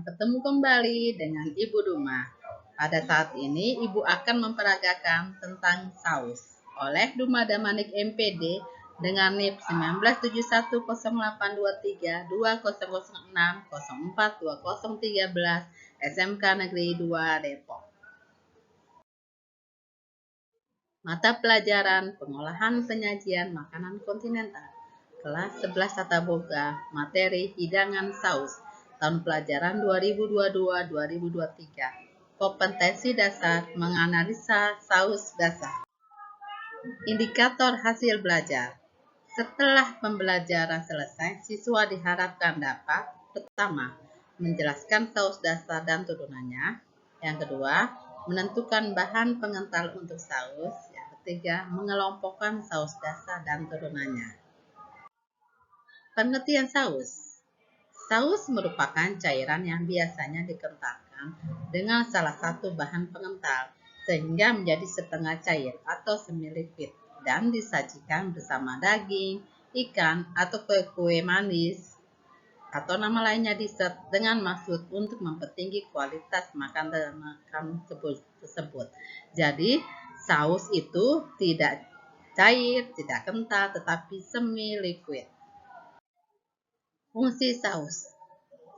Ketemu kembali dengan Ibu Duma. Pada saat ini, Ibu akan memperagakan tentang saus oleh Duma Damanik MPD dengan NIP 197108232006042013 SMK Negeri 2 Depok. Mata pelajaran Pengolahan Penyajian Makanan Kontinental. Kelas 11 Tata Boga, materi hidangan saus, tahun pelajaran 2022-2023. Kompetensi dasar menganalisa saus dasar. Indikator hasil belajar. Setelah pembelajaran selesai, siswa diharapkan dapat pertama, menjelaskan saus dasar dan turunannya. Yang kedua, menentukan bahan pengental untuk saus. Yang ketiga, mengelompokkan saus dasar dan turunannya. Pengertian saus. Saus merupakan cairan yang biasanya dikentalkan dengan salah satu bahan pengental sehingga menjadi setengah cair atau semi-liquid dan disajikan bersama daging, ikan, atau kue-kue manis atau nama lainnya dessert dengan maksud untuk mempertinggi kualitas makanan tersebut. Jadi, saus itu tidak cair, tidak kental, tetapi semi-liquid. Fungsi saus.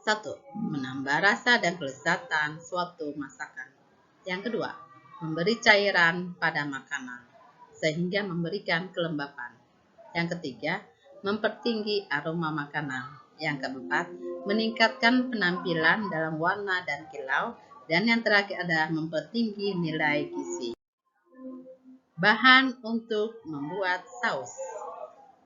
1. Menambah rasa dan kelezatan suatu masakan. Yang kedua, memberi cairan pada makanan sehingga memberikan kelembapan. Yang ketiga, mempertinggi aroma makanan. Yang keempat, meningkatkan penampilan dalam warna dan kilau. Dan yang terakhir adalah mempertinggi nilai gizi. Bahan untuk membuat saus.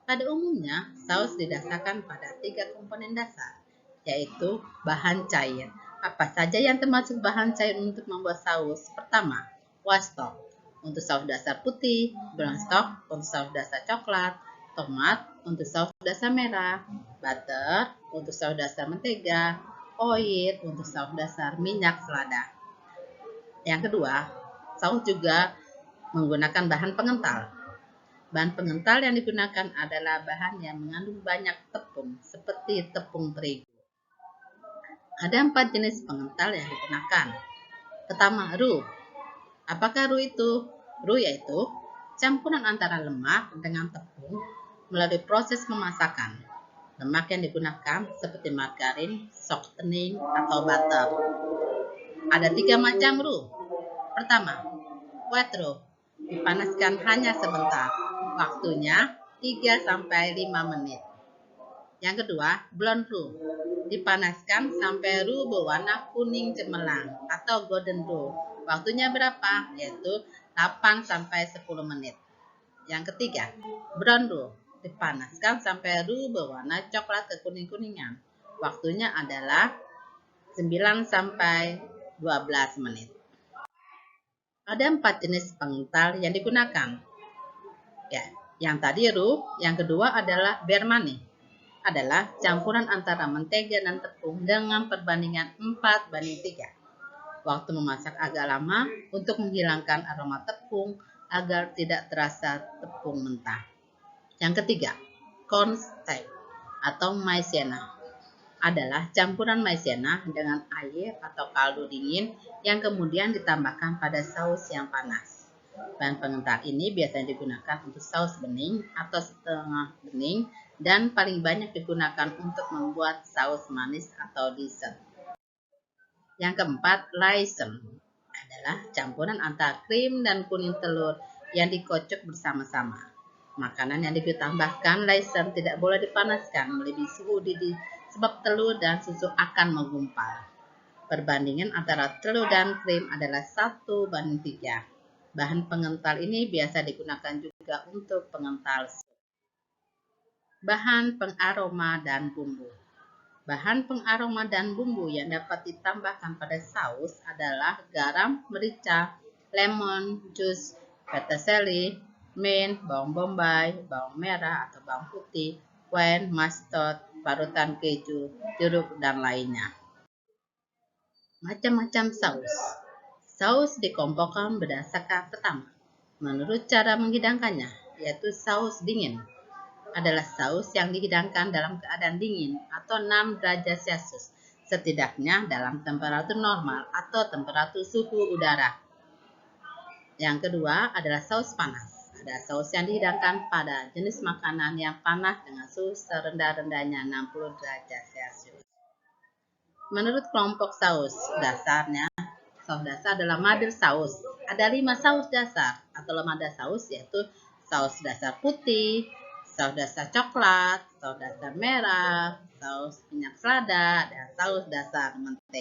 Pada umumnya, saus didasarkan pada 3 komponen dasar, yaitu bahan cair. Apa saja yang termasuk bahan cair untuk membuat saus? Pertama, white stock untuk saus dasar putih, brown stock untuk saus dasar coklat, tomat untuk saus dasar merah, butter untuk saus dasar mentega, oil untuk saus dasar minyak selada. Yang kedua, saus juga menggunakan bahan pengental. Bahan pengental yang digunakan adalah bahan yang mengandung banyak tepung, seperti tepung terigu. Ada 4 jenis pengental yang digunakan. Pertama, roux. Apakah roux itu? Roux yaitu campuran antara lemak dengan tepung melalui proses pemasakan. Lemak yang digunakan seperti margarin, softening, atau butter. Ada 3 macam roux. Pertama, white roux. Dipanaskan hanya sebentar. Waktunya 3-5 menit. Yang kedua, blonde roux. Dipanaskan sampai roux berwarna kuning cemerlang atau golden roux. Waktunya berapa? Yaitu 8-10 menit. Yang ketiga, brown roux. Dipanaskan sampai roux berwarna coklat kekuning-kuningan. Waktunya adalah 9-12 menit. Ada 4 jenis pengental yang digunakan. Ya, yang tadi roux, yang kedua adalah beurre mani. Adalah campuran antara mentega dan tepung dengan perbandingan 4:3. Waktu memasak agak lama untuk menghilangkan aroma tepung agar tidak terasa tepung mentah. Yang ketiga, cornstarch atau maizena. Adalah campuran maizena dengan air atau kaldu dingin yang kemudian ditambahkan pada saus yang panas. Bahan pengental ini biasanya digunakan untuk saus bening atau setengah bening dan paling banyak digunakan untuk membuat saus manis atau dessert. Yang keempat, laisem adalah campuran antara krim dan kuning telur yang dikocok bersama-sama. Makanan yang ditambahkan laisem tidak boleh dipanaskan melebihi suhu didih sebab telur dan susu akan menggumpal. Perbandingan antara telur dan krim adalah 1:3. Bahan pengental ini biasa digunakan juga untuk pengental sup. Bahan pengaroma dan bumbu. Bahan pengaroma dan bumbu yang dapat ditambahkan pada saus adalah garam, merica, lemon, jus, peterselie, mint, bawang bombay, bawang merah atau bawang putih, wine, mustard, parutan keju, jeruk, dan lainnya. Macam-macam saus. Saus dikelompokkan berdasarkan pertama, menurut cara menghidangkannya, yaitu saus dingin. Adalah saus yang dihidangkan dalam keadaan dingin atau 6 derajat Celcius setidaknya dalam temperatur normal atau temperatur suhu udara. Yang kedua adalah saus panas. Ada saus yang dihidangkan pada jenis makanan yang panas dengan suhu serendah-rendahnya 60 derajat Celcius. Menurut kelompok saus dasarnya, saus dasar adalah mother saus. Ada 5 saus dasar atau lemada saus, yaitu saus dasar putih, saus dasar coklat, saus dasar merah, saus minyak selada, dan saus dasar mentega.